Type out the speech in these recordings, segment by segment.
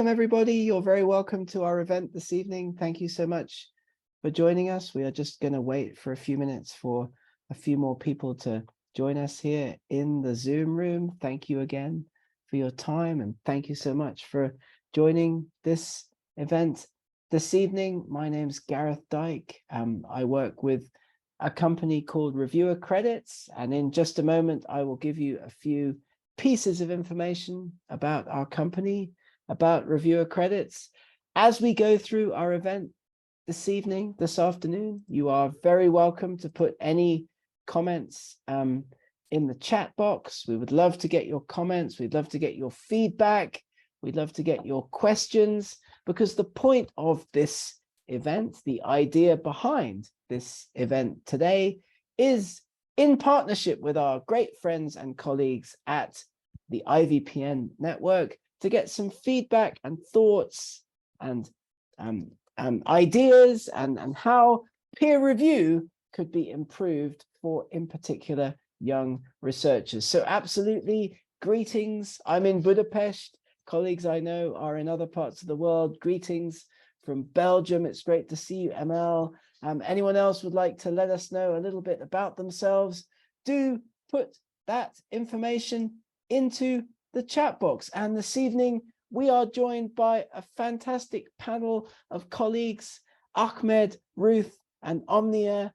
Welcome, everybody. You're very welcome to our event this evening. Thank you so much for joining us. We are just going to wait for a few minutes for a few more people to join us here in the Zoom room. Thank you again for your time, and thank you so much for joining this event this evening. My name's Gareth Dyke. I work with a company called Reviewer Credits, and in just a moment, I will give you a few pieces of information about our company, about Reviewer Credits. As we go through our event this afternoon, you are very welcome to put any comments in the chat box. We would love to get your comments. We'd love to get your feedback. We'd love to get your questions, because the point of this event, the idea behind this event today, is in partnership with our great friends and colleagues at the IVPN network to get some feedback and thoughts and ideas and how peer review could be improved for, in particular, young researchers. So absolutely, greetings. I'm in Budapest. Colleagues I know are in other parts of the world. Greetings from Belgium. It's great to see you, ML. Anyone else would like to let us know a little bit about themselves? Do put that information into the chat box. And this evening, we are joined by a fantastic panel of colleagues, Ahmed, Ruth, and Omnia.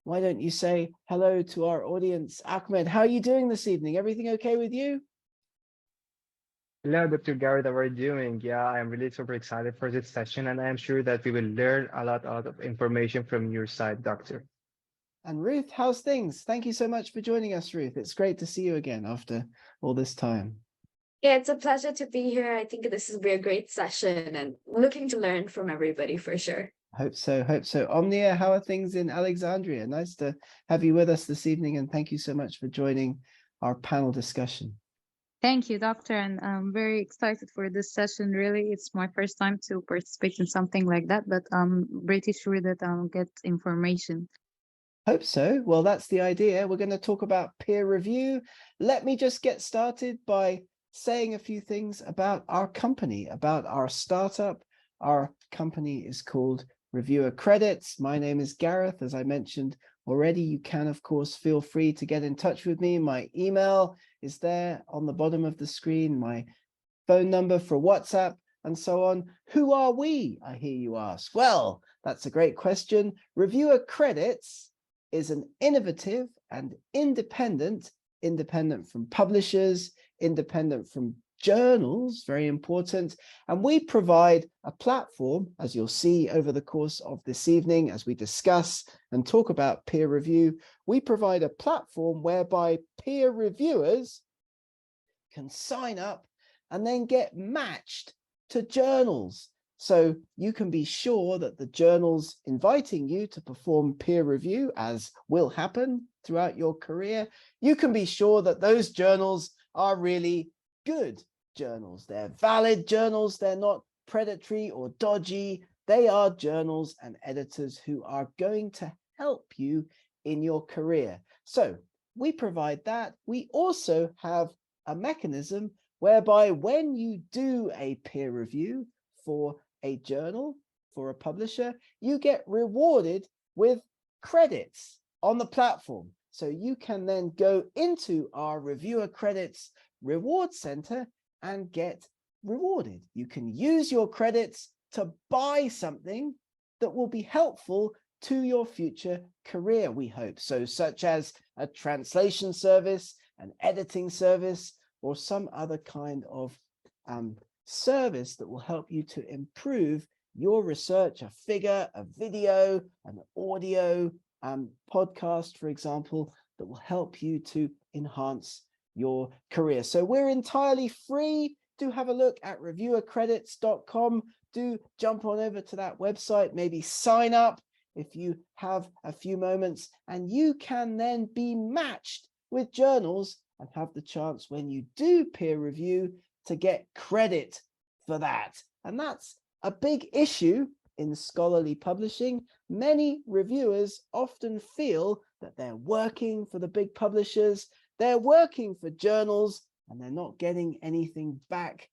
Why don't you say hello to our audience? Ahmed, how are you doing this evening? Everything okay with you? Hello, Dr. Garrett, how are you doing? Yeah, I'm really super excited for this session, and I'm sure that we will learn a lot of information from your side, Doctor. And Ruth, how's things? Thank you so much for joining us, Ruth. It's great to see you again after all this time. Yeah, it's a pleasure to be here. I think this will be a great session and looking to learn from everybody for sure. Hope so, hope so. Omnia, how are things in Alexandria? Nice to have you with us this evening, and thank you so much for joining our panel discussion. Thank you, Doctor, and I'm very excited for this session. Really, it's my first time to participate in something like that, but I'm pretty sure that I'll get information. Hope so. Well, that's the idea. We're going to talk about peer review. Let me just get started by saying a few things about our company, about our startup. Our company is called Reviewer Credits. My name is Gareth. As I mentioned already, you can, of course, feel free to get in touch with me. My email is there on the bottom of the screen, my phone number for WhatsApp, and so on. Who are we, I hear you ask? Well, that's a great question. Reviewer Credits is an innovative and independent from publishers, independent from journals, very important. And we provide a platform, as you'll see over the course of this evening, as we discuss and talk about peer review, we provide a platform whereby peer reviewers can sign up and then get matched to journals. So you can be sure that the journals inviting you to perform peer review, as will happen throughout your career, you can be sure that those journals are really good journals. They're valid journals. They're not predatory or dodgy. They are journals and editors who are going to help you in your career. So we provide that. We also have a mechanism whereby when you do a peer review for a journal, for a publisher, you get rewarded with credits on the platform. So you can then go into our Reviewer Credits reward center and get rewarded. You can use your credits to buy something that will be helpful to your future career, we hope. So such as a translation service, an editing service, or some other kind of service that will help you to improve your research, a figure, a video, an audio podcast, for example, that will help you to enhance your career. So we're entirely free. Do have a look at reviewercredits.com. Do jump on over to that website, maybe sign up if you have a few moments, and you can then be matched with journals and have the chance, when you do peer review, to get credit for that. And that's a big issue in scholarly publishing. Many reviewers often feel that they're working for the big publishers, they're working for journals, and they're not getting anything back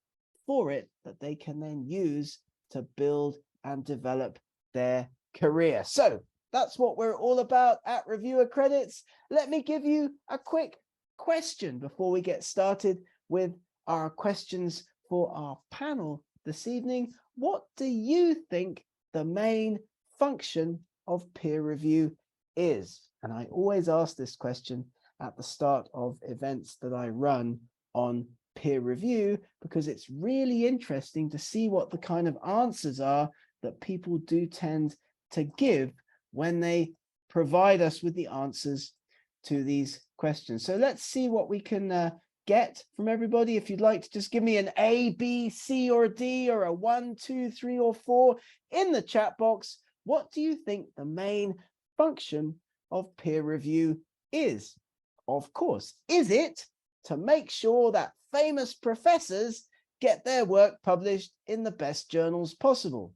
for it that they can then use to build and develop their career. So that's what we're all about at Reviewer Credits. Let me give you a quick question before we get started with our questions for our panel this evening. What do you think the main function of peer review is? And I always ask this question at the start of events that I run on peer review, because it's really interesting to see what the kind of answers are that people do tend to give when they provide us with the answers to these questions. So let's see what we can get from everybody. If you'd like to just give me an A, B, C, or D, or a 1, 2, 3, or 4 in the chat box. What do you think the main function of peer review is? Of course, is it to make sure that famous professors get their work published in the best journals possible?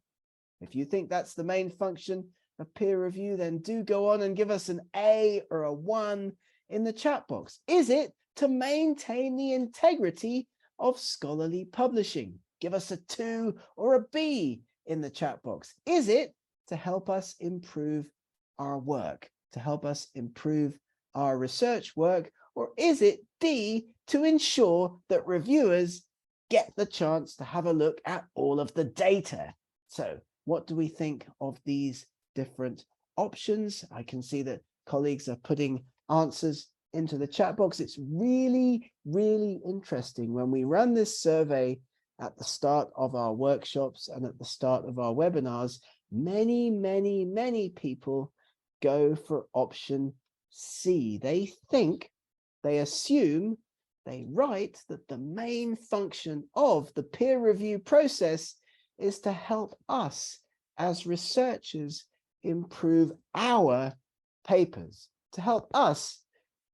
If you think that's the main function of peer review, then do go on and give us an A or a 1 in the chat box. Is it to maintain the integrity of scholarly publishing? Give us a 2 or a B in the chat box. Is it to help us improve our work, to help us improve our research work? Or is it D, to ensure that reviewers get the chance to have a look at all of the data? So what do we think of these different options? I can see that colleagues are putting answers into the chat box. It's really, really interesting when we run this survey at the start of our workshops and at the start of our webinars. Many people go for option C. They think, they assume, they write that the main function of the peer review process is to help us as researchers improve our papers, to help us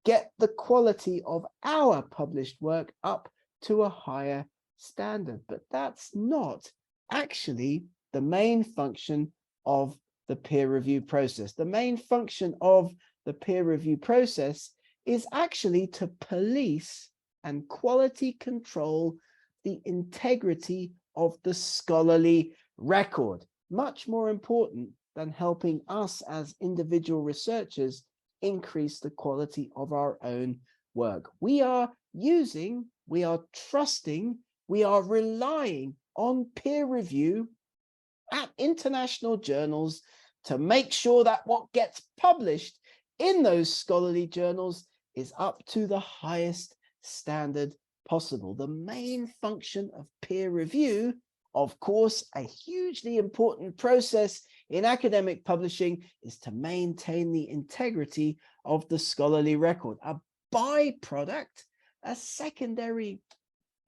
get the quality of our published work up to a higher standard. But that's not actually the main function of the peer review process. The main function of the peer review process is actually to police and quality control the integrity of the scholarly record. Much more important than helping us as individual researchers increase the quality of our own work. We are using, we are trusting, we are relying on peer review at international journals to make sure that what gets published in those scholarly journals is up to the highest standard possible. The main function of peer review, of course, a hugely important process in academic publishing, is to maintain the integrity of the scholarly record. A byproduct, a secondary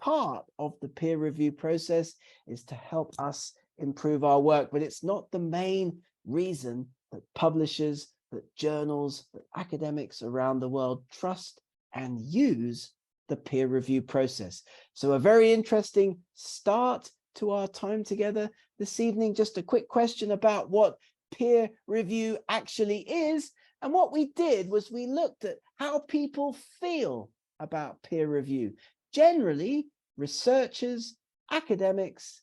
part of the peer review process, is to help us improve our work, but it's not the main reason that publishers, that journals, that academics around the world trust and use the peer review process. So a very interesting start to our time together this evening. Just a quick question about what peer review actually is. And what we did was we looked at how people feel about peer review. Generally, researchers, academics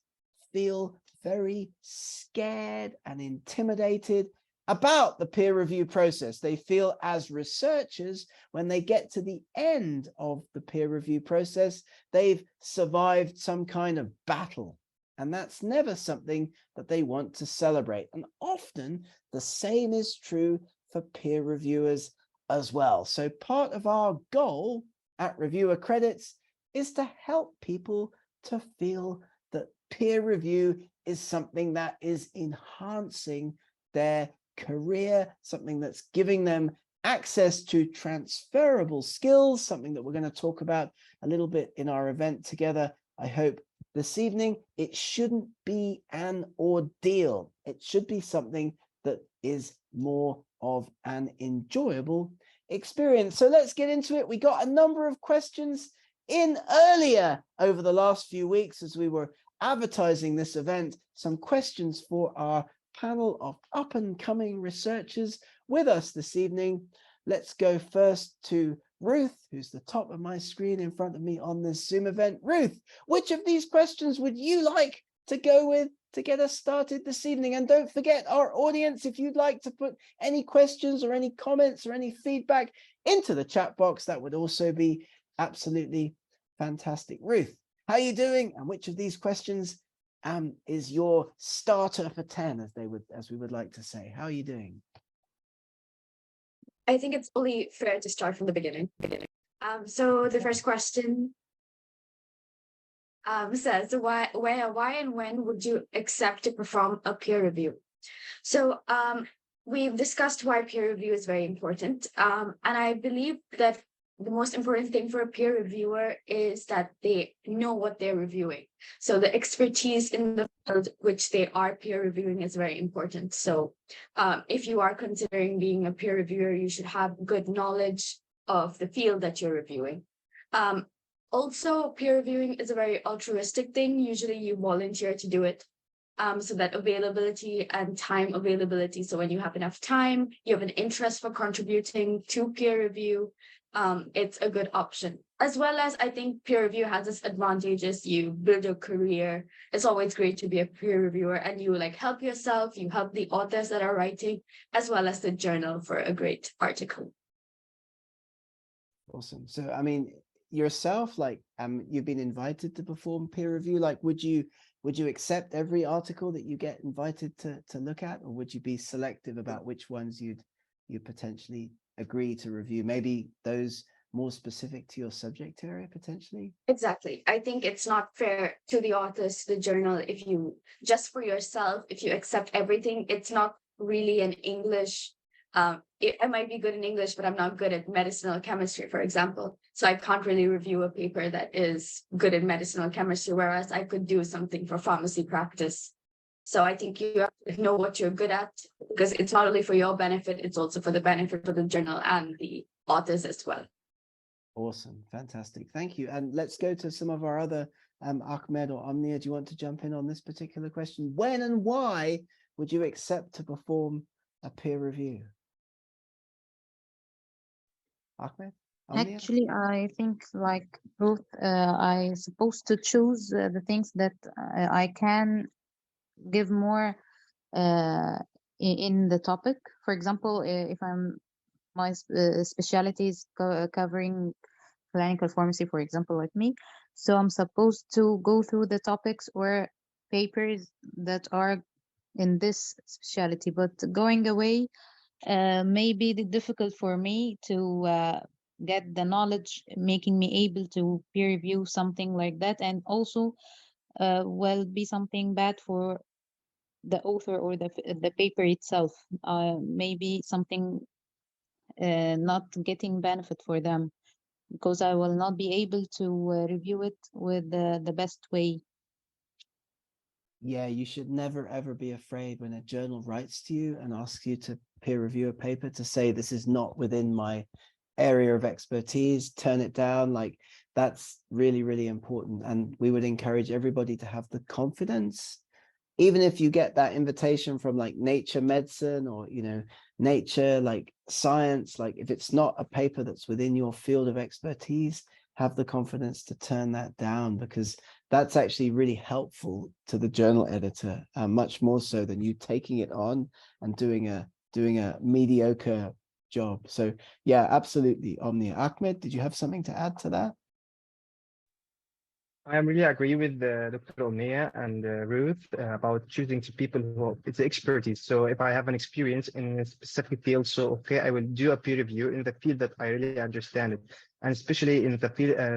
feel very scared and intimidated about the peer review process. They feel, as researchers, when they get to the end of the peer review process, they've survived some kind of battle. And that's never something that they want to celebrate. And often the same is true for peer reviewers as well. So part of our goal at Reviewer Credits is to help people to feel that peer review is something that is enhancing their career, something that's giving them access to transferable skills, something that we're going to talk about a little bit in our event together, I hope, this evening. It shouldn't be an ordeal. It should be something that is more of an enjoyable experience. So let's get into it. We got a number of questions in earlier over the last few weeks as we were advertising this event, some questions for our panel of up-and-coming researchers with us this evening. Let's go first to Ruth, who's the top of my screen in front of me on this Zoom event. Ruth, which of these questions would you like to go with to get us started this evening? And don't forget, our audience, if you'd like to put any questions or any comments or any feedback into the chat box, that would also be absolutely fantastic. Ruth, how are you doing? And which of these questions is your starter for 10, as we would like to say? How are you doing? I think it's only fair to start from the beginning. So the first question says, why and when would you accept to perform a peer review? So we've discussed why peer review is very important. And I believe that the most important thing for a peer reviewer is that they know what they're reviewing. So the expertise in the field which they are peer reviewing is very important. So if you are considering being a peer reviewer, you should have good knowledge of the field that you're reviewing. Also, peer reviewing is a very altruistic thing. Usually you volunteer to do it. So that availability and time availability. So when you have enough time, you have an interest for contributing to peer review, it's a good option. As well as I think peer review has its advantages. You build your career. It's always great to be a peer reviewer, and you like help yourself, you help the authors that are writing, as well as the journal for a great article. Awesome. So, I mean, yourself, like, you've been invited to perform peer review. Like, would you accept every article that you get invited to look at, or would you be selective about which ones you'd potentially agree to review? Maybe those more specific to your subject area, potentially? Exactly. I think it's not fair to the authors, the journal, if you just for yourself, if you accept everything, it's not really an English. I might be good in English, but I'm not good at medicinal chemistry, for example. So I can't really review a paper that is good in medicinal chemistry, whereas I could do something for pharmacy practice. So I think you have to know what you're good at, because it's not only for your benefit, it's also for the benefit of the journal and the authors as well. Awesome. Fantastic. Thank you. And let's go to some of our other, Ahmed or Omnia, do you want to jump in on this particular question? When and why would you accept to perform a peer review? Ahmed? Omnia? Actually, I think like both, I supposed to choose the things that I can give more in the topic. For example, if my specialty is covering clinical pharmacy, for example, like me, so I'm supposed to go through the topics or papers that are in this specialty. But going away may be difficult for me to get the knowledge, making me able to peer review something like that, and also will be something bad for the author or the paper itself. Maybe something not getting benefit for them, because I will not be able to review it with the best way. Yeah, you should never, ever be afraid when a journal writes to you and asks you to peer review a paper to say, this is not within my area of expertise, turn it down. Like, that's really, really important. And we would encourage everybody to have the confidence, even if you get that invitation from like Nature Medicine or, Nature, like Science, like if it's not a paper that's within your field of expertise, have the confidence to turn that down, because that's actually really helpful to the journal editor, much more so than you taking it on and doing a mediocre job. So yeah, absolutely, Omnia. Ahmed, did you have something to add to that? I really agree with Dr. Omnia and Ruth about choosing to people who it's expertise. So if I have an experience in a specific field, so okay, I will do a peer review in the field that I really understand it, and especially in the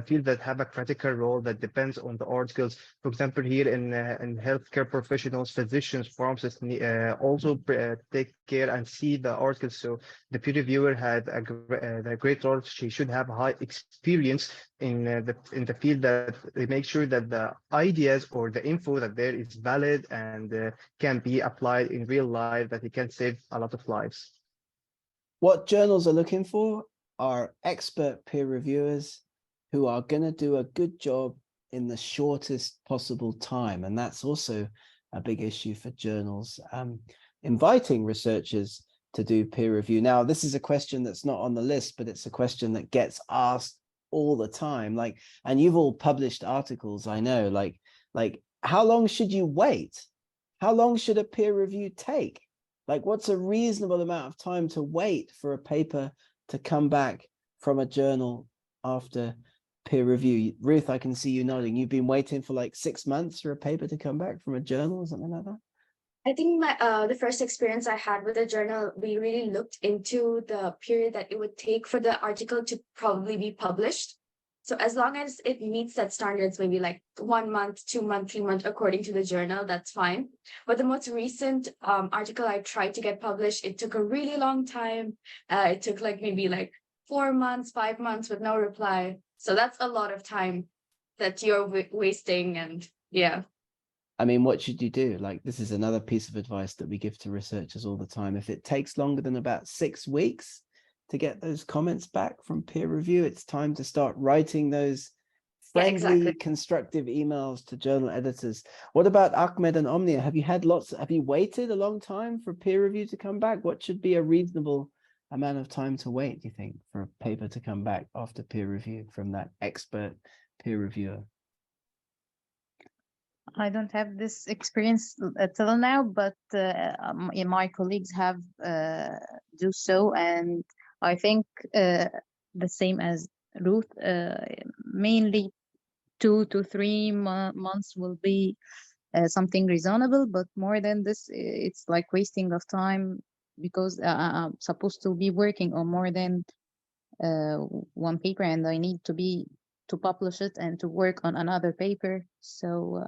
field that have a critical role that depends on the articles. For example, here in healthcare professionals, physicians, pharmacists also take care and see the articles. So the peer reviewer had the great role. She should have high experience in the field, that they make sure that the ideas or the info that there is valid and can be applied in real life, that it can save a lot of lives. What journals are looking for are expert peer reviewers who are going to do a good job in the shortest possible time. And that's also a big issue for journals. Inviting researchers to do peer review? Now, this is a question that's not on the list, but it's a question that gets asked all the time. Like, and you've all published articles, I know, like how long should you wait? How long should a peer review take? Like, what's a reasonable amount of time to wait for a paper to come back from a journal after peer review? Ruth, I can see you nodding. You've been waiting for like 6 months for a paper to come back from a journal or something like that? I think the first experience I had with a journal, we really looked into the period that it would take for the article to probably be published. So as long as it meets that standards, maybe like 1 month, 2 month, 3 month, according to the journal, that's fine. But the most recent article I tried to get published, it took a really long time. It took like maybe like 4 months, 5 months with no reply. So that's a lot of time that you're wasting. And yeah. I mean, what should you do? Like, this is another piece of advice that we give to researchers all the time. If it takes longer than about 6 weeks to get those comments back from peer review, it's time to start writing those Yeah, friendly, exactly. constructive emails to journal editors. What about Ahmed and Omnia? Have you waited a long time for peer review to come back? What should be a reasonable amount of time to wait, do you think, for a paper to come back after peer review from that expert peer reviewer? I don't have this experience till now, but my colleagues have do so, and I think the same as Ruth. Mainly 2 to 3 months will be something reasonable, but more than this, it's like wasting of time because I'm supposed to be working on more than one paper, and I need to publish it and to work on another paper. So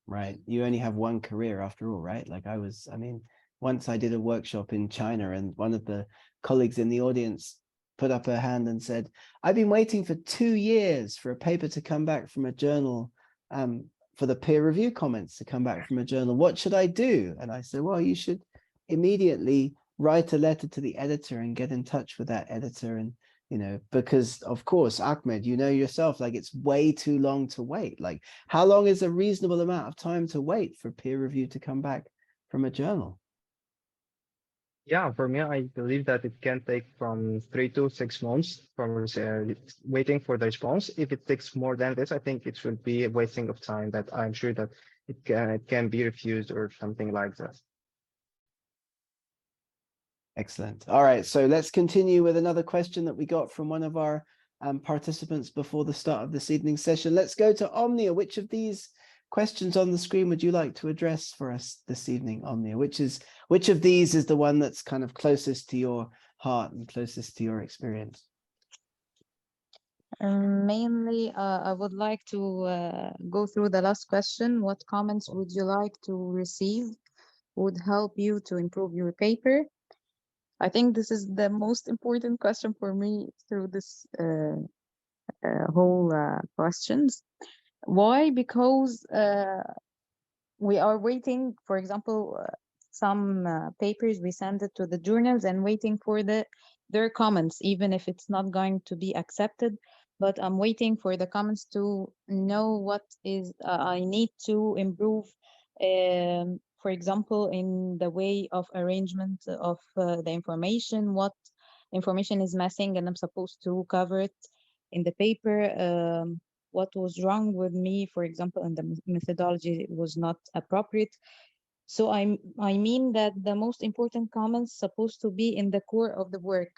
Right. You only have one career after all, right? Like I mean, once I did a workshop in China and one of the colleagues in the audience put up her hand and said, I've been waiting for 2 years for a paper to come back from a journal, for the peer review comments to come back from a journal. What should I do? And I said, well, you should immediately write a letter to the editor and get in touch with that editor. And because of course, Ahmed, you know yourself, like it's way too long to wait. Like, how long is a reasonable amount of time to wait for peer review to come back from a journal? Yeah, for me, I believe that it can take from 3 to 6 months from waiting for the response. If it takes more than this, I think it will be a wasting of time that I'm sure that it can be refused or something like that. Excellent. All right, so let's continue with another question that we got from one of our participants before the start of this evening's session. Let's go to Omnia. Which of these questions on the screen would you like to address for us this evening, Omnia? Which of these is the one that's kind of closest to your heart and closest to your experience? mainly, I would like to go through the last question. What comments would you like to receive would help you to improve your paper? I think this is the most important question for me through this whole questions. Why? Because we are waiting, for example, some papers we send it to the journals and waiting for their comments, even if it's not going to be accepted. But I'm waiting for the comments to know what is I need to improve. For example, in the way of arrangement of the information, what information is missing, and I'm supposed to cover it in the paper. What was wrong with me, for example, and the methodology was not appropriate. So I mean that the most important comments supposed to be in the core of the work,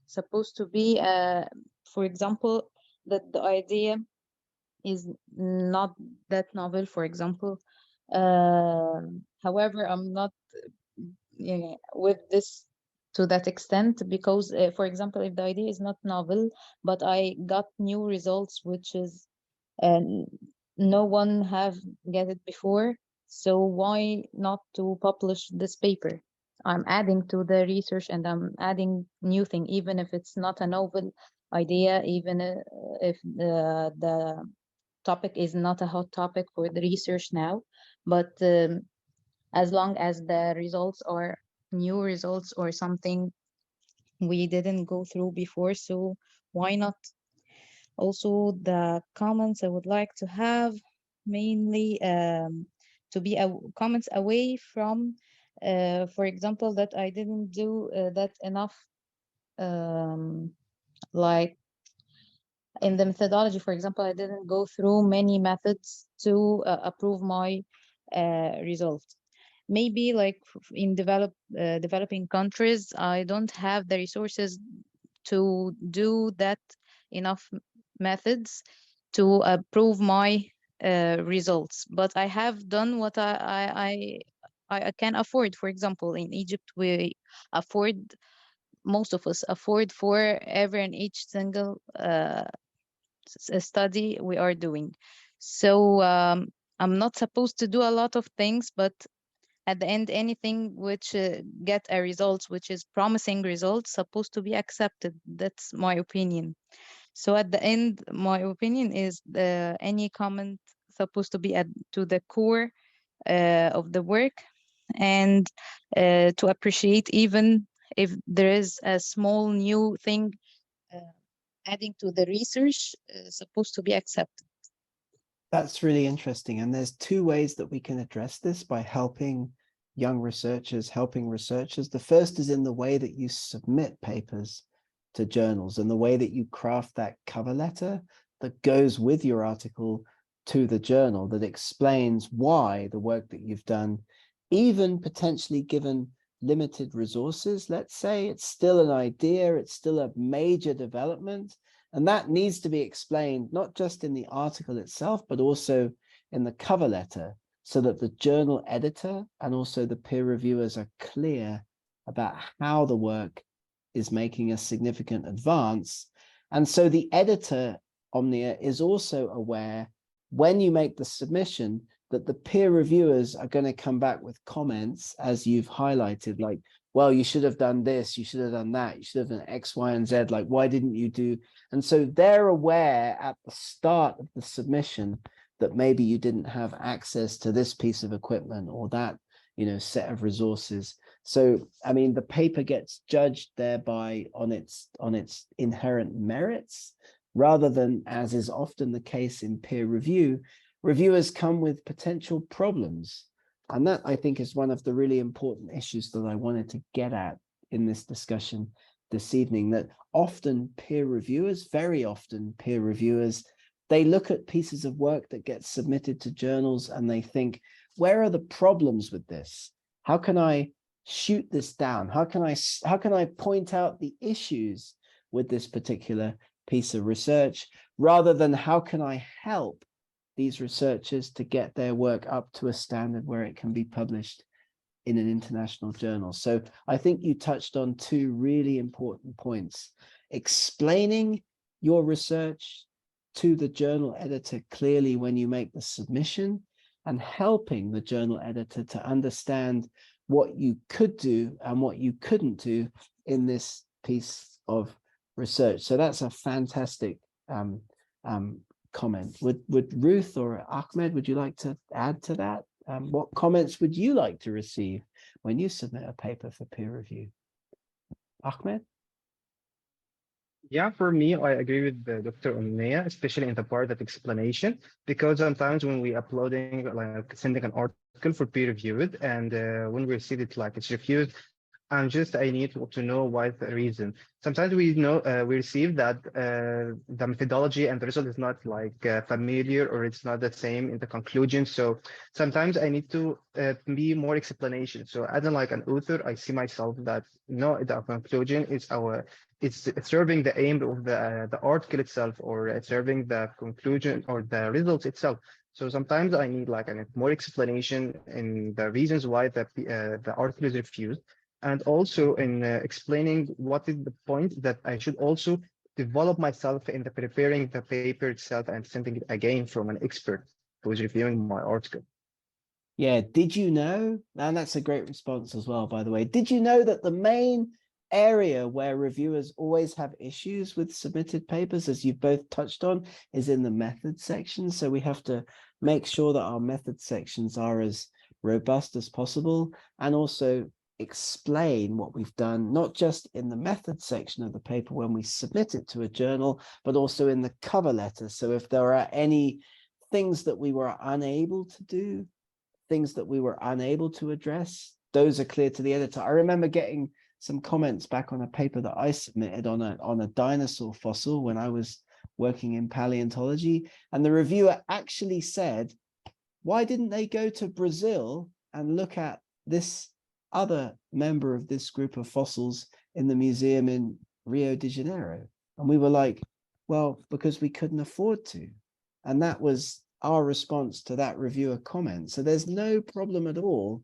supposed to be, for example, that the idea is not that novel, for example. However, I'm not with this to that extent because, for example, if the idea is not novel, but I got new results, which is and no one have get it before, so why not to publish this paper? I'm adding to the research and I'm adding new thing, even if it's not a novel idea, even if the topic is not a hot topic for the research now, but as long as the results are new results or something we didn't go through before, so why not? Also, the comments I would like to have mainly to be comments away from For example, that I didn't do that enough, like in the methodology, for example, I didn't go through many methods to approve my results. Maybe like in developing countries, I don't have the resources to do that enough methods to approve my results. But I have done what I can afford. For example, in Egypt, we afford, most of us afford for every and each single study we are doing. So I'm not supposed to do a lot of things, but at the end, anything which get a result, which is promising results, supposed to be accepted. That's my opinion. So at the end, my opinion is any comment supposed to be at to the core of the work, and to appreciate even if there is a small new thing uh, adding to the research, supposed to be accepted. That's really interesting. And there's two ways that we can address this by helping young researchers, helping researchers. The first is in the way that you submit papers to journals and the way that you craft that cover letter that goes with your article to the journal that explains why the work that you've done, even potentially given limited resources, let's say, it's still an idea, it's still a major development. And that needs to be explained, not just in the article itself, but also in the cover letter, so that the journal editor and also the peer reviewers are clear about how the work is making a significant advance. And so the editor, Omnia, is also aware when you make the submission that the peer reviewers are going to come back with comments, as you've highlighted, like, well, you should have done this, you should have done that, you should have done X, Y, and Z, like, why didn't you do? And so they're aware at the start of the submission that maybe you didn't have access to this piece of equipment or that, set of resources. So, I mean, the paper gets judged thereby on its inherent merits, rather than, as is often the case in peer review, reviewers come with potential problems. And that, I think, is one of the really important issues that I wanted to get at in this discussion this evening, that often peer reviewers, very often peer reviewers, they look at pieces of work that get submitted to journals and they think, where are the problems with this? How can I shoot this down? How can I point out the issues with this particular piece of research, rather than how can I help these researchers to get their work up to a standard where it can be published in an international journal. So I think you touched on two really important points: explaining your research to the journal editor clearly when you make the submission, and helping the journal editor to understand what you could do and what you couldn't do in this piece of research. So that's a fantastic comment. Would Ruth or Ahmed, would you like to add to that? What comments would you like to receive when you submit a paper for peer review? Ahmed? Yeah, for me, I agree with Dr. Omnia, especially in the part of explanation, because sometimes when we uploading, like sending an article for peer reviewed, and when we receive it, like it's refused, I need to know why the reason. Sometimes we receive that the methodology and the result is not like familiar, or it's not the same in the conclusion. So sometimes I need to be more explanation. So as like an author, I see myself that no, the conclusion is it's serving the aim of the article itself, or serving the conclusion or the results itself. So sometimes I need like a more explanation in the reasons why the article is refused, and also in explaining what is the point that I should also develop myself in the preparing the paper itself and sending it again from an expert who is reviewing my article. Yeah, did you know, and that's a great response as well, by the way, did you know that the main area where reviewers always have issues with submitted papers, as you've both touched on, is in the method section? So we have to make sure that our method sections are as robust as possible, and also explain what we've done, not just in the method section of the paper when we submit it to a journal, but also in the cover letter. So if there are any things that we were unable to do, things that we were unable to address those are clear to the editor. I remember getting some comments back on a paper that I submitted on a dinosaur fossil when I was working in paleontology, and the reviewer actually said, why didn't they go to Brazil and look at this other member of this group of fossils in the museum in Rio de Janeiro? And we were like, well, because we couldn't afford to. And that was our response to that reviewer comment. So there's no problem at all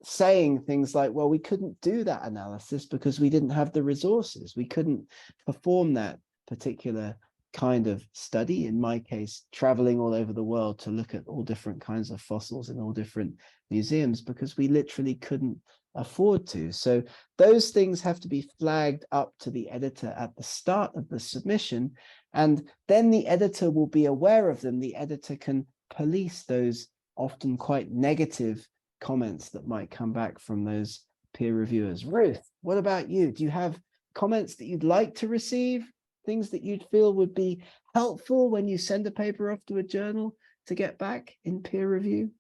saying things like, well, we couldn't do that analysis because we didn't have the resources. We couldn't perform that particular kind of study. In my case, traveling all over the world to look at all different kinds of fossils in all different museums, because we literally couldn't afford to. So those things have to be flagged up to the editor at the start of the submission, and then the editor will be aware of them. The editor can police those often quite negative comments that might come back from those peer reviewers. Ruth, what about you? Do you have comments that you'd like to receive? Things that you'd feel would be helpful when you send a paper off to a journal to get back in peer review?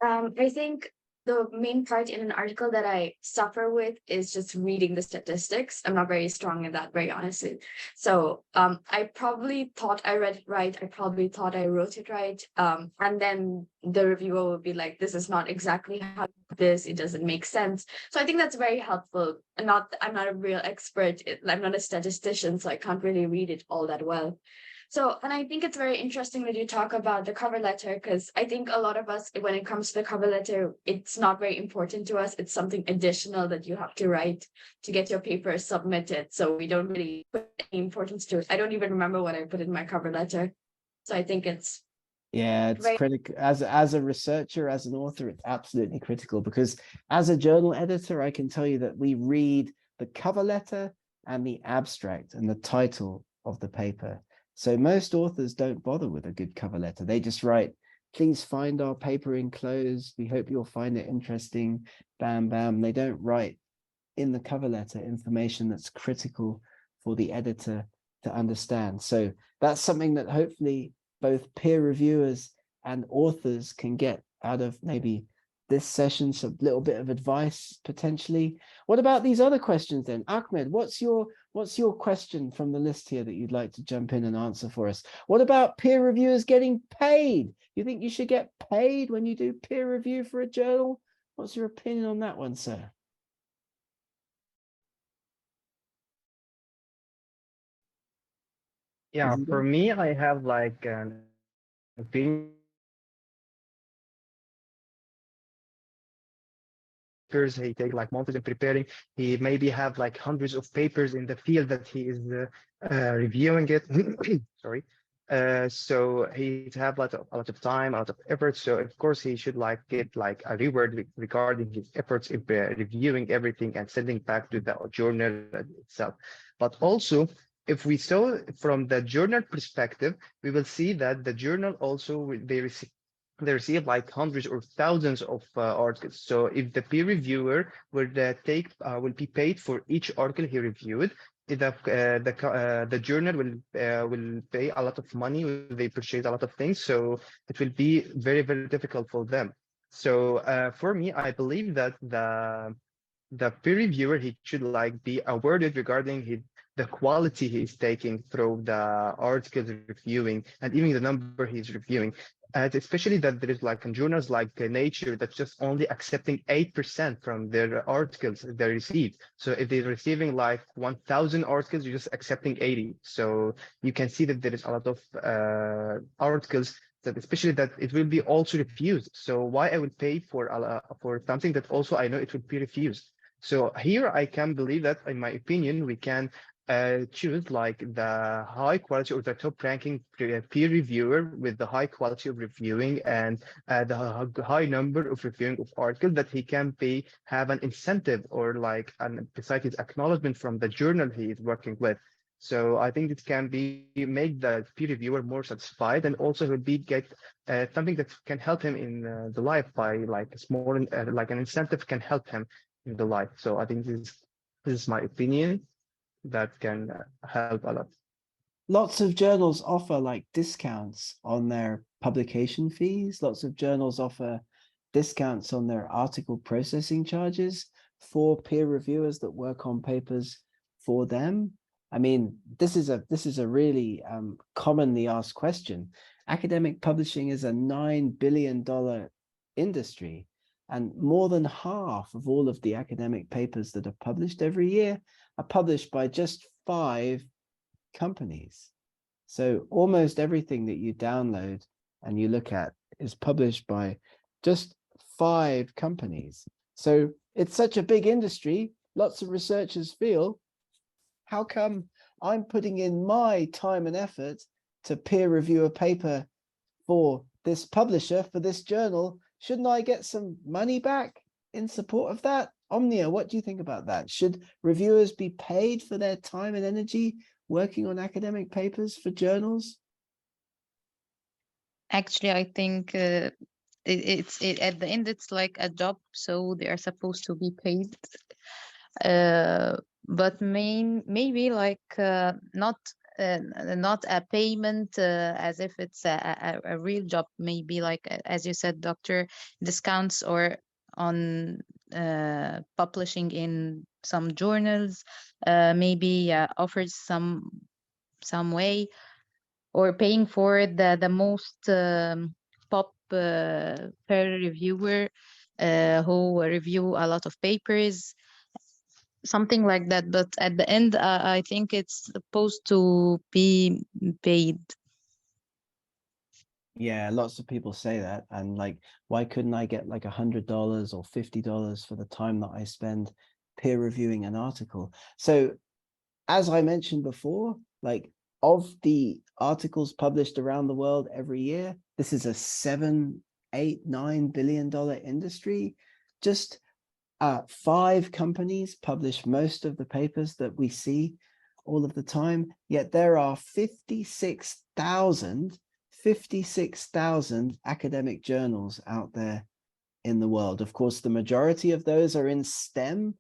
I think the main part in an article that I suffer with is just reading the statistics. I'm not very strong in that, very honestly. So I probably thought I read it right. I probably thought I wrote it right. And then the reviewer will be like, this is not exactly how this, it doesn't make sense. So I think that's very helpful. I'm not a real expert. I'm not a statistician, so I can't really read it all that well. So, and I think it's very interesting that you talk about the cover letter, because I think a lot of us, when it comes to the cover letter, it's not very important to us. It's something additional that you have to write to get your paper submitted. So we don't really put any importance to it. I don't even remember what I put in my cover letter. So I think it's critical. As a researcher, as an author, it's absolutely critical, because as a journal editor, I can tell you that we read the cover letter and the abstract and the title of the paper. So most authors don't bother with a good cover letter. They just write, please find our paper enclosed. We hope you'll find it interesting. Bam, bam. They don't write in the cover letter information that's critical for the editor to understand. So that's something that hopefully both peer reviewers and authors can get out of maybe this session, some little bit of advice potentially. What about these other questions then? Ahmed, what's your question from the list here that you'd like to jump in and answer for us? What about peer reviewers getting paid? You think you should get paid when you do peer review for a journal? What's your opinion on that one, sir? Yeah, for me, I have like an opinion. He take like months in preparing. He maybe have like hundreds of papers in the field that he is reviewing it. Sorry. So he'd have a lot of time, a lot of effort. So of course he should like get like a reward regarding his efforts in reviewing everything and sending back to the journal itself. But also, if we saw from the journal perspective, we will see that the journal also they receive like hundreds or thousands of articles. So if the peer reviewer will be paid for each article he reviewed, the journal will pay a lot of money. They purchase a lot of things, so it will be very, very difficult for them. So for me, I believe that the peer reviewer, he should like be awarded regarding the quality he's taking through the articles reviewing and even the number he's reviewing. And especially that there is like in journals like Nature that's just only accepting 8% from their articles they receive. So if they're receiving like 1,000 articles, you're just accepting 80. So you can see that there is a lot of articles that especially that it will be also refused. So why I would pay for something that also I know it will be refused. So here I can believe that, in my opinion, we can choose like the high quality or the top ranking peer reviewer with the high quality of reviewing and the high number of reviewing of articles that he can have an incentive or like besides his acknowledgement from the journal he is working with. So I think it can make the peer reviewer more satisfied, and also will get something that can help him in the life by like a small like an incentive can help him in the life. So I think this is my opinion that can help a lot. Lots of journals offer like discounts on their publication fees. Lots of journals offer discounts on their article processing charges for peer reviewers that work on papers for them? I mean, this is a really commonly asked question. Academic publishing is a $9 billion industry, and more than half of all of the academic papers that are published every year are published by just 5 companies. So almost everything that you download and you look at is published by just 5 companies. So it's such a big industry. Lots of researchers feel, how come I'm putting in my time and effort to peer review a paper for this publisher, for this journal? Shouldn't I get some money back in support of that? Omnia, what do you think about that? Should reviewers be paid for their time and energy working on academic papers for journals? Actually, I think it's at the end, it's like a job, so they are supposed to be paid. But maybe like not a payment as if it's a real job. Maybe like as you said, doctor, discounts or on publishing in some journals, maybe offers some way, or paying for the most pop peer reviewer who review a lot of papers, something like that. But at the end, I think it's supposed to be paid. Yeah, lots of people say that. And like, why couldn't I get like $100 or $50 for the time that I spend peer reviewing an article? So as I mentioned before, like, of the articles published around the world every year, this is a $7, $8, $9 billion industry. Just 5 companies publish most of the papers that we see all of the time, yet there are 56,000 academic journals out there in the world. Of course, the majority of those are in STEM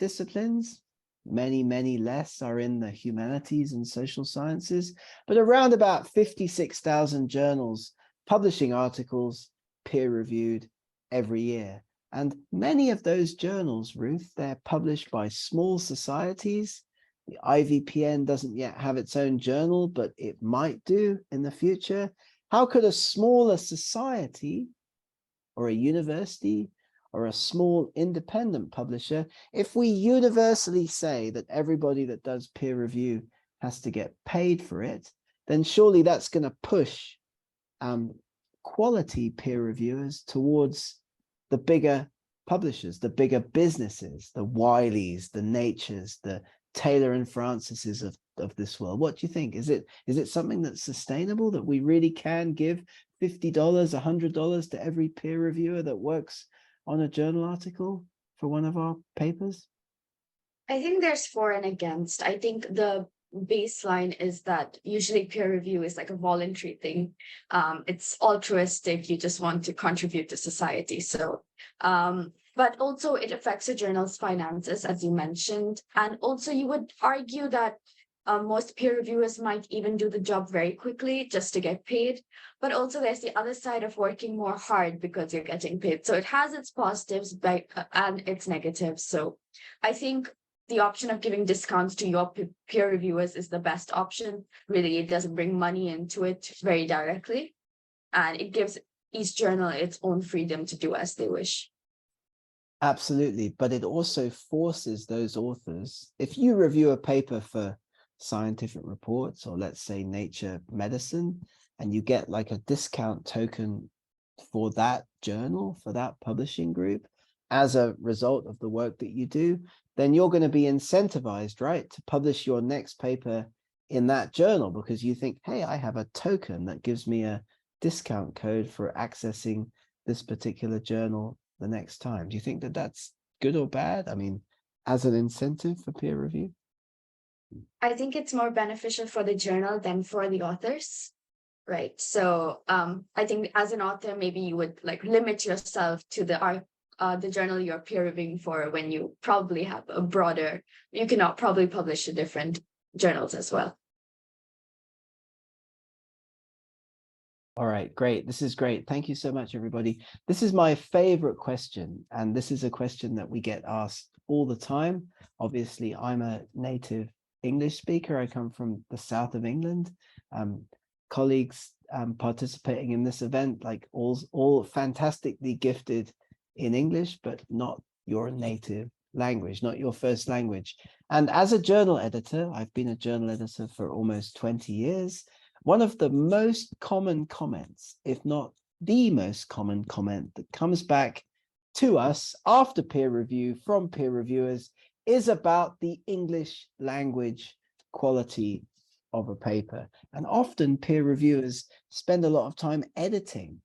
disciplines. Many less are in the humanities and social sciences, but around about 56,000 journals publishing articles peer-reviewed every year. And many of those journals, Ruth, they're published by small societies. The IVPN doesn't yet have its own journal, but it might do in the future. How could a smaller society or a university or a small independent publisher, if we universally say that everybody that does peer review has to get paid for it, then surely that's going to push quality peer reviewers towards the bigger publishers, the bigger businesses, the Wileys, the Natures, the Taylor and Francises of this world. What do you think? Is it something that's sustainable, that we really can give $50, $100 to every peer reviewer that works on a journal article for one of our papers? I think there's for and against. I think the baseline is that usually peer review is like a voluntary thing. It's altruistic. You just want to contribute to society. So, but also it affects the journal's finances, as you mentioned. And also you would argue that most peer reviewers might even do the job very quickly just to get paid. But also there's the other side of working more hard because you're getting paid. So it has its positives and its negatives. So I think the option of giving discounts to your peer reviewers is the best option. Really, it doesn't bring money into it very directly. And it gives each journal its own freedom to do as they wish. Absolutely. But it also forces those authors, if you review a paper for Scientific Reports, or let's say Nature Medicine, and you get like a discount token for that journal, for that publishing group, as a result of the work that you do, then you're going to be incentivized, right, to publish your next paper in that journal, because you think, hey, I have a token that gives me a discount code for accessing this particular journal the next time. Do you think that that's good or bad? I mean, as an incentive for peer review? I think it's more beneficial for the journal than for the authors. Right. So I think as an author, maybe you would like limit yourself to the journal you're peer reviewing for, when you probably have a broader, you cannot probably publish in different journals as well. All right, great. This is great. Thank you so much, everybody. This is my favorite question, and this is a question that we get asked all the time. Obviously, I'm a native English speaker. I come from the south of England. Colleagues participating in this event, like all fantastically gifted in English, but not your native language, not your first language. And as a journal editor, I've been a journal editor for almost 20 years. One of the most common comments, if not the most common comment that comes back to us after peer review from peer reviewers is about the English language quality of a paper. And often peer reviewers spend a lot of time editing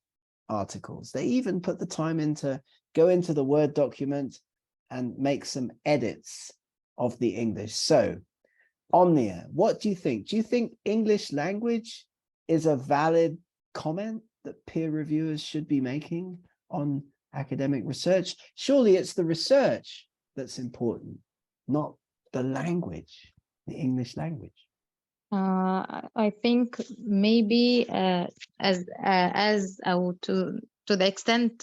articles. They even put the time in to go into the Word document and make some edits of the English. So Omnia, what do you think? Do you think English language is a valid comment that peer reviewers should be making on academic research? Surely it's the research that's important, not the language, the English language. I think maybe to the extent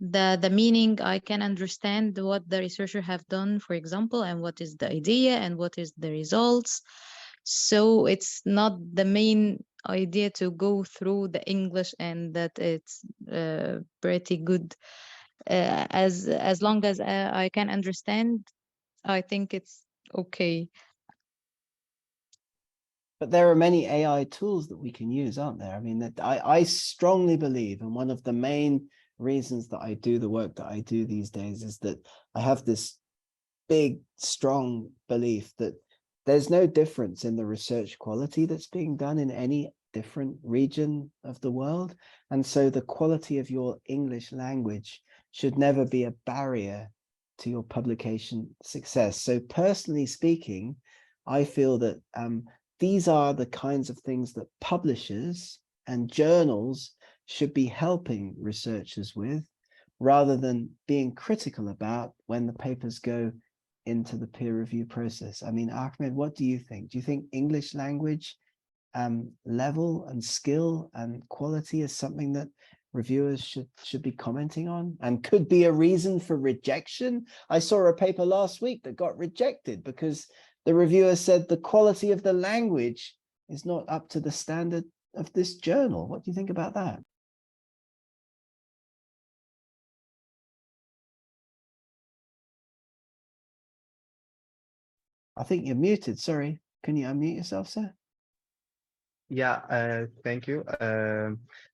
the meaning, I can understand what the researcher have done, for example, and what is the idea and what is the results. So it's not the main idea to go through the English and that it's pretty good. As long as I can understand, I think it's okay. But there are many AI tools that we can use, aren't there? I mean, that I strongly believe, and one of the main reasons that I do the work that I do these days is that I have this big, strong belief that there's no difference in the research quality that's being done in any different region of the world. And so the quality of your English language should never be a barrier to your publication success. So personally speaking, I feel that these are the kinds of things that publishers and journals should be helping researchers with, rather than being critical about when the papers go into the peer review process. I mean, Ahmed, what do you think? Do you think English language level and skill and quality is something that reviewers should be commenting on and could be a reason for rejection? I saw a paper last week that got rejected because the reviewer said the quality of the language is not up to the standard of this journal. What do you think about that? I think you're muted. Sorry. Can you unmute yourself, sir? Yeah, thank you.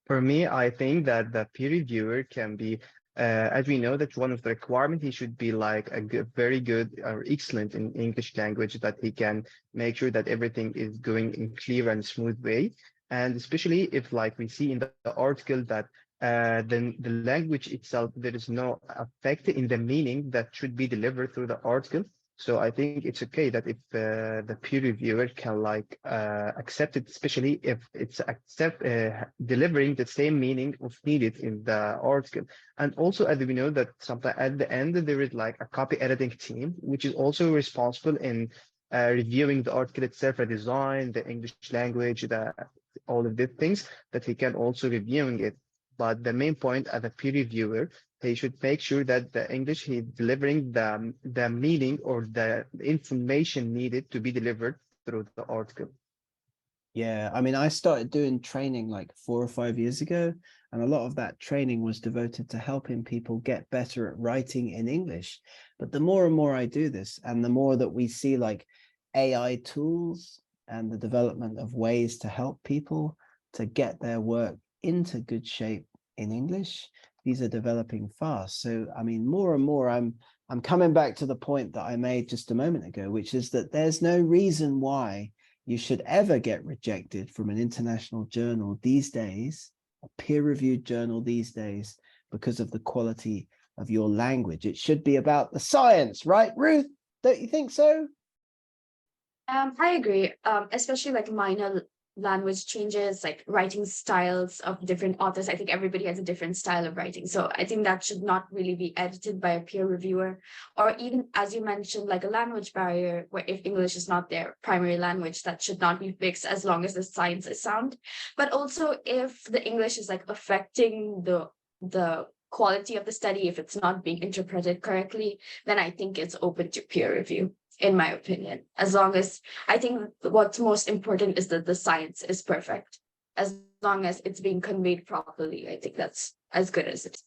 For me, I think that the peer reviewer can be, as we know, that one of the requirements, he should be like a good, very good or excellent in English language, that he can make sure that everything is going in clear and smooth way. And especially if, like we see in the article, that the language itself, there is no effect in the meaning that should be delivered through the article. So I think it's okay that if the peer reviewer can like accept it, especially if it's delivering the same meaning of needed in the article. And also, as we know, that sometimes at the end there is like a copy editing team, which is also responsible in reviewing the article itself, the design, the English language, all of these things, that he can also reviewing it. But the main point as a peer reviewer, he should make sure that the English he's delivering the meaning or the information needed to be delivered through the article. Yeah, I mean, I started doing training like 4 or 5 years ago, and a lot of that training was devoted to helping people get better at writing in English. But the more and more I do this, and the more that we see like AI tools and the development of ways to help people to get their work into good shape in English, these are developing fast. So, I mean, more and more, I'm coming back to the point that I made just a moment ago, which is that there's no reason why you should ever get rejected from an international journal these days, a peer-reviewed journal these days, because of the quality of your language. It should be about the science, right, Ruth? Don't you think so? I agree, especially like minor language changes, like writing styles of different authors. I think everybody has a different style of writing. So I think that should not really be edited by a peer reviewer. Or even, as you mentioned, like a language barrier, where if English is not their primary language, that should not be fixed as long as the science is sound. But also if the English is like affecting the quality of the study, if it's not being interpreted correctly, then I think it's open to peer review, in my opinion. As long as, I think what's most important is that the science is perfect. As long as it's being conveyed properly, I think that's as good as it is.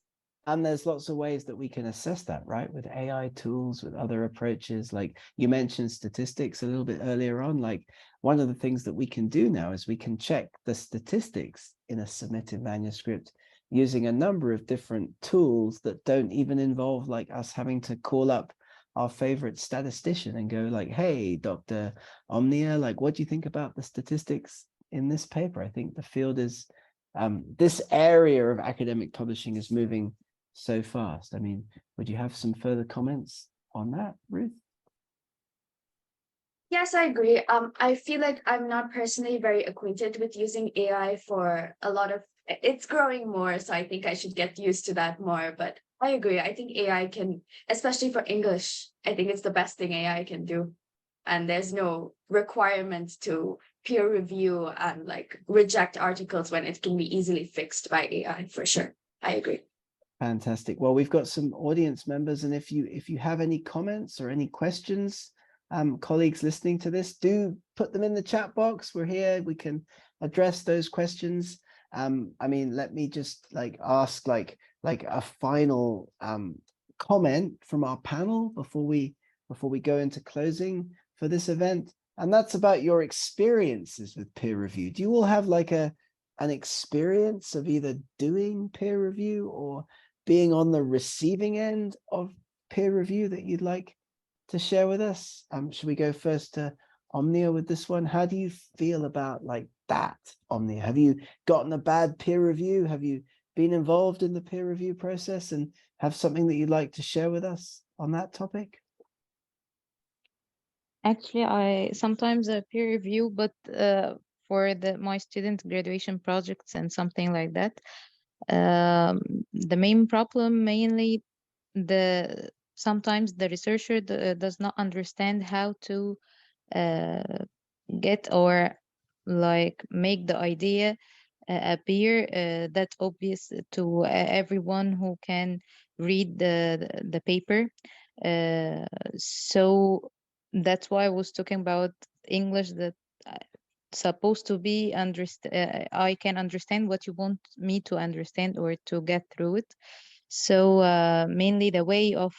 And there's lots of ways that we can assess that, right? With AI tools, with other approaches. Like you mentioned statistics a little bit earlier on. Like one of the things that we can do now is we can check the statistics in a submitted manuscript using a number of different tools that don't even involve like us having to call up our favorite statistician and go like, hey, Dr. Omnia, like, what do you think about the statistics in this paper? I think the field is, this area of academic publishing is moving so fast. I mean, would you have some further comments on that, Ruth? Yes, I agree. I feel like I'm not personally very acquainted with using AI for a lot of, it's growing more, so I think I should get used to that more. But I agree. I think AI can, especially for English, I think it's the best thing AI can do. And there's no requirement to peer review and like reject articles when it can be easily fixed by AI, for sure. I agree. Fantastic. Well, we've got some audience members, and if you have any comments or any questions, colleagues listening to this, do put them in the chat box. We're here. We can address those questions. I mean, let me just like ask like a final comment from our panel before we go into closing for this event, and that's about your experiences with peer review. Do you all have like an experience of either doing peer review or being on the receiving end of peer review that you'd like to share with us? Should we go first to Omnia with this one? How do you feel about like that, Omnia? Have you gotten a bad peer review? Have you been involved in the peer review process and have something that you'd like to share with us on that topic? Actually, I sometimes peer review, but for my student graduation projects and something like that. The main problem mainly sometimes the researcher does not understand how to get or like make the idea appear that obvious to everyone who can read the paper. So that's why I was talking about English, that supposed to be I can understand what you want me to understand or to get through it. So mainly the way of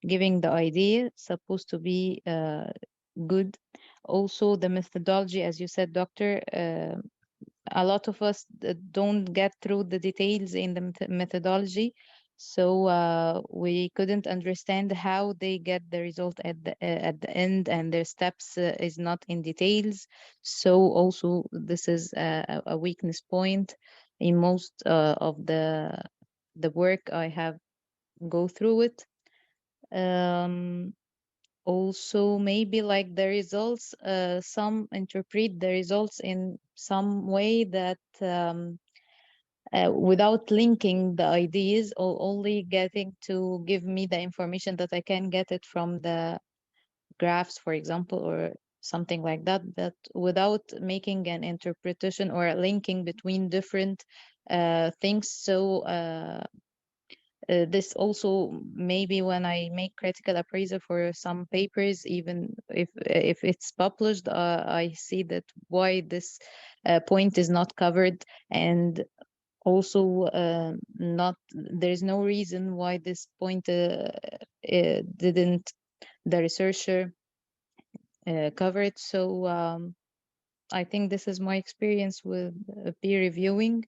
giving the idea supposed to be good. Also the methodology, as you said, doctor, a lot of us don't get through the details in the methodology, so we couldn't understand how they get the result at the end, and their steps is not in details. So also this is a weakness point in most of the work I have go through it. Also maybe like the results, some interpret the results in some way that without linking the ideas, or only getting to give me the information that I can get it from the graphs, for example, or something like that, but without making an interpretation or a linking between different things. So this also maybe when I make critical appraisal for some papers, even if it's published, I see that why this point is not covered, and also not there's no reason why this point didn't the researcher cover it. So I think this is my experience with peer reviewing.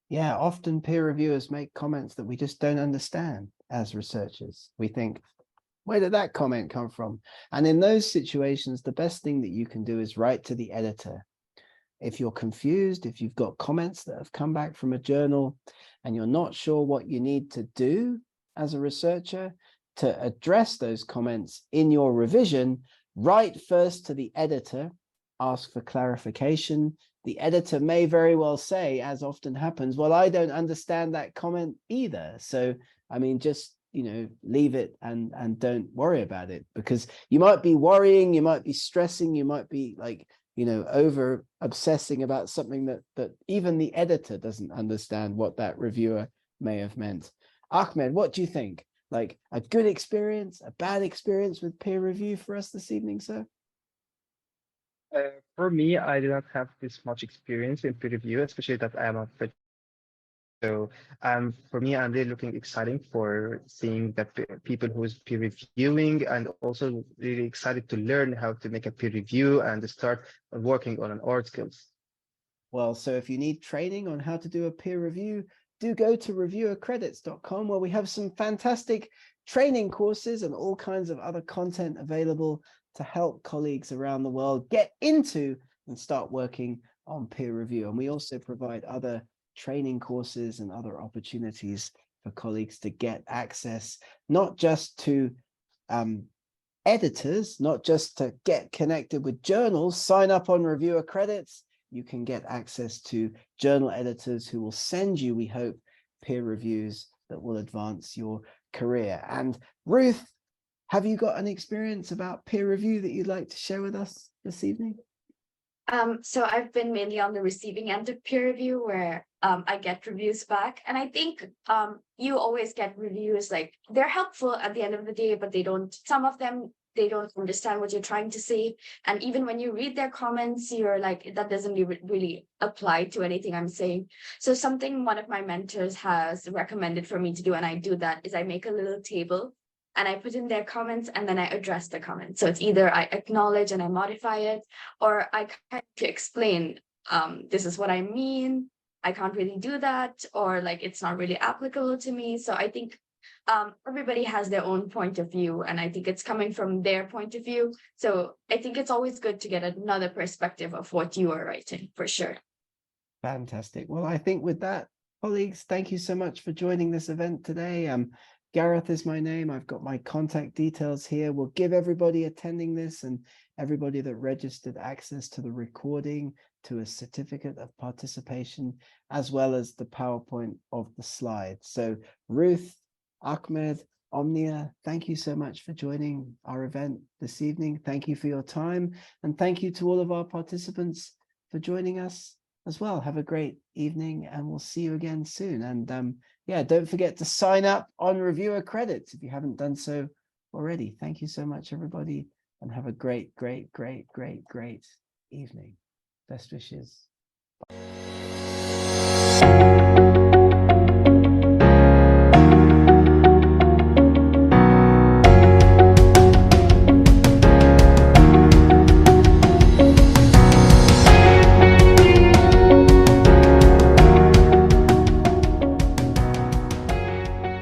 Yeah, often peer reviewers make comments that we just don't understand as researchers. We think, where did that comment come from? And in those situations, the best thing that you can do is write to the editor. If you're confused, if you've got comments that have come back from a journal and you're not sure what you need to do as a researcher to address those comments in your revision, write first to the editor ask for clarification. The editor may very well say, as often happens, well, I don't understand that comment either. So, I mean, just, leave it and don't worry about it, because you might be worrying, you might be stressing, you might be like, over obsessing about something that even the editor doesn't understand what that reviewer may have meant. Ahmed, what do you think? Like a good experience, a bad experience with peer review for us this evening, sir? For me, I do not have this much experience in peer review, especially that I am a so for me, I'm really looking exciting for seeing that people who's peer reviewing, and also really excited to learn how to make a peer review and to start working on an articles. Well, so if you need training on how to do a peer review, do go to reviewercredits.com, where we have some fantastic training courses and all kinds of other content available to help colleagues around the world get into and start working on peer review. And we also provide other training courses and other opportunities for colleagues to get access, not just to editors, not just to get connected with journals. Sign up on Reviewer Credits. You can get access to journal editors who will send you, we hope, peer reviews that will advance your career. And Ruth, have you got an experience about peer review that you'd like to share with us this evening? So I've been mainly on the receiving end of peer review, where I get reviews back. And I think you always get reviews, like they're helpful at the end of the day, but some of them, they don't understand what you're trying to say. And even when you read their comments, you're like, that doesn't really apply to anything I'm saying. So something one of my mentors has recommended for me to do, and I do that, is I make a little table and I put in their comments and then I address the comments. So it's either I acknowledge and I modify it, or I kind of explain, this is what I mean. I can't really do that, or like it's not really applicable to me. So I think everybody has their own point of view, and I think it's coming from their point of view. So I think it's always good to get another perspective of what you are writing, for sure. Fantastic. Well, I think with that, colleagues, thank you so much for joining this event today. Gareth is my name. I've got my contact details here. We'll give everybody attending this and everybody that registered access to the recording, to a certificate of participation, as well as the PowerPoint of the slides. So Ruth, Ahmed, Omnia, thank you so much for joining our event this evening. Thank you for your time. And thank you to all of our participants for joining us as well. Have a great evening, and we'll see you again soon. And yeah, don't forget to sign up on Reviewer Credits if you haven't done so already. Thank you so much, everybody, and have a great evening. Best wishes.